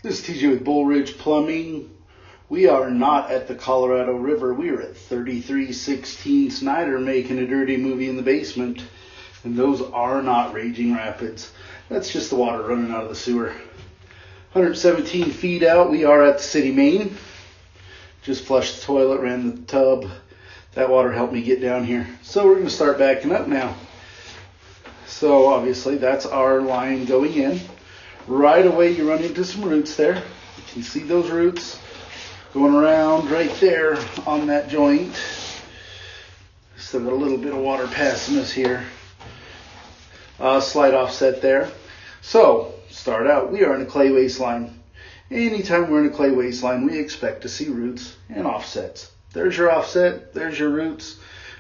This is TJ with Bull Ridge Plumbing. We are not at the Colorado River. We are at 3316 Snyder making a dirty movie in the basement. And those are not raging rapids. That's just the water running out of the sewer. 117 feet out, we are at the city main. Just flushed the toilet, ran the tub. That water helped me get down here. So we're going to start backing up now. So obviously that's our line going in. Right away you run into some roots there. You can see those roots going around right there on that joint. Still got a little bit of water passing us here. Slight offset there. So start out, we are in a clay waistline. Anytime we're in a clay waistline, we expect to see roots and offsets. There's your offset, there's your roots.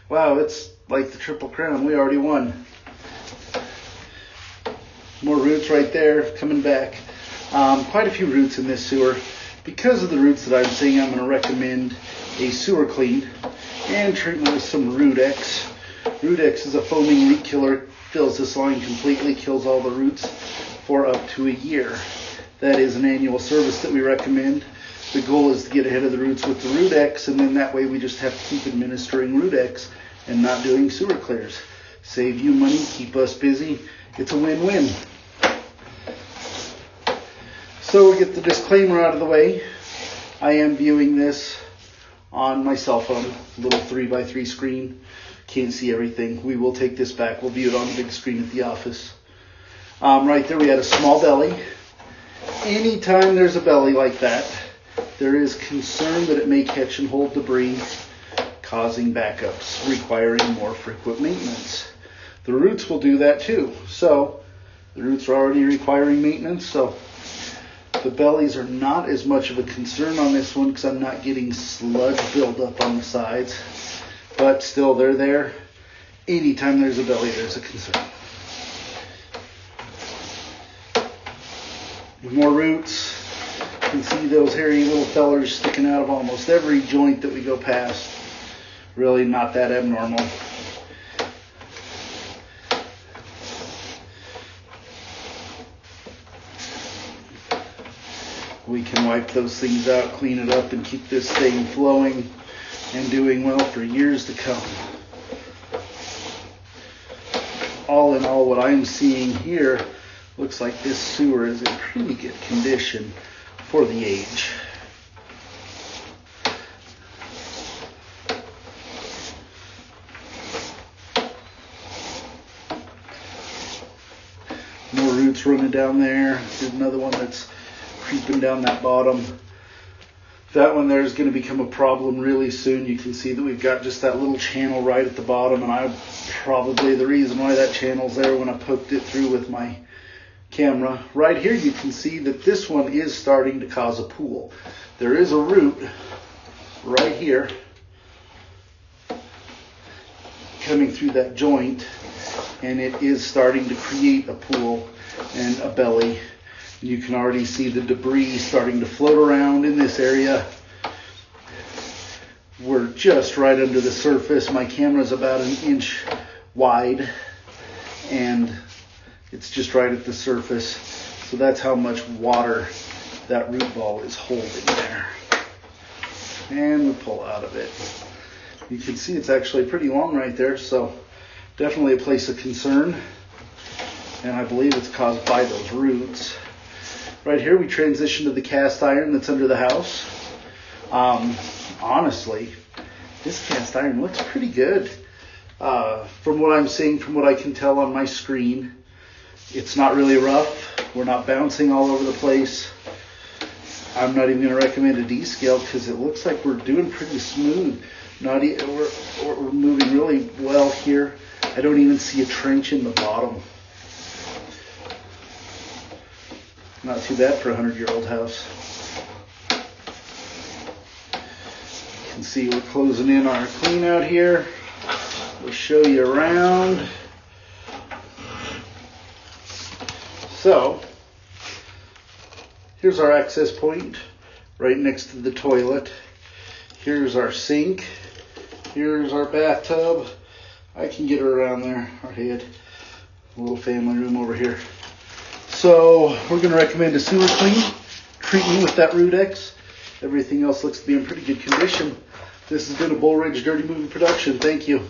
Wow, it's like the Triple Crown. We already won. More roots right there coming back. Quite a few roots in this sewer. Because of the roots that I'm seeing, I'm going to recommend a sewer clean and treatment with some Root X. Root X is a foaming root killer. It fills this line completely, kills all the roots for up to a year. That is an annual service that we recommend. The goal is to get ahead of the roots with the Root X, and then that way we just have to keep administering Root X and not doing sewer clears. Save you money, keep us busy. It's a win-win. So we get the disclaimer out of the way. I am viewing this on my cell phone, little 3x3 screen. Can't see everything. We will take this back. We'll view it on the big screen at the office. Right there we had a small belly. Anytime there's a belly like that, there is concern that it may catch and hold debris, causing backups, requiring more frequent maintenance. The roots will do that too. So the roots are already requiring maintenance, so the bellies are not as much of a concern on this one because I'm not getting sludge buildup on the sides. But still, they're there. Anytime there's a belly, there's a concern. More roots. You can see those hairy little fellers sticking out of almost every joint that we go past. Really not that abnormal. We can wipe those things out, clean it up, and keep this thing flowing and doing well for years to come. All in all, what I'm seeing here looks like this sewer is in pretty good condition for the age. More roots running down there. There's another one that's creeping down that bottom. That one there is going to become a problem really soon. You can see that we've got just that little channel right at the bottom, and probably the reason why that channel's there when I poked it through with my camera. Right here you can see that this one is starting to cause a pool. There is a root right here coming through that joint, and it is starting to create a pool and a belly. You can already see the debris starting to float around in this area. We're just right under the surface. My camera's about 1 inch wide, and it's just right at the surface. So that's how much water that root ball is holding there. And we pull out of it. You can see it's actually pretty long right there, so definitely a place of concern. And I believe it's caused by those roots. Right here we transition to the cast iron that's under the house. Honestly, this cast iron looks pretty good. From what I'm seeing, from what I can tell on my screen, it's not really rough. We're not bouncing all over the place. I'm not even going to recommend a D-scale because it looks like we're doing pretty smooth. We're moving really well here. I don't even see a trench in the bottom. Not too bad for a 100-year-old house. You can see we're closing in our clean out here. We'll show you around. So, here's our access point right next to the toilet. Here's our sink. Here's our bathtub. I can get her around there, our head. A little family room over here. So we're going to recommend a sewer clean treatment with that Rudex. Everything else looks to be in pretty good condition. This has been a Bull Ridge Dirty Movie production. Thank you.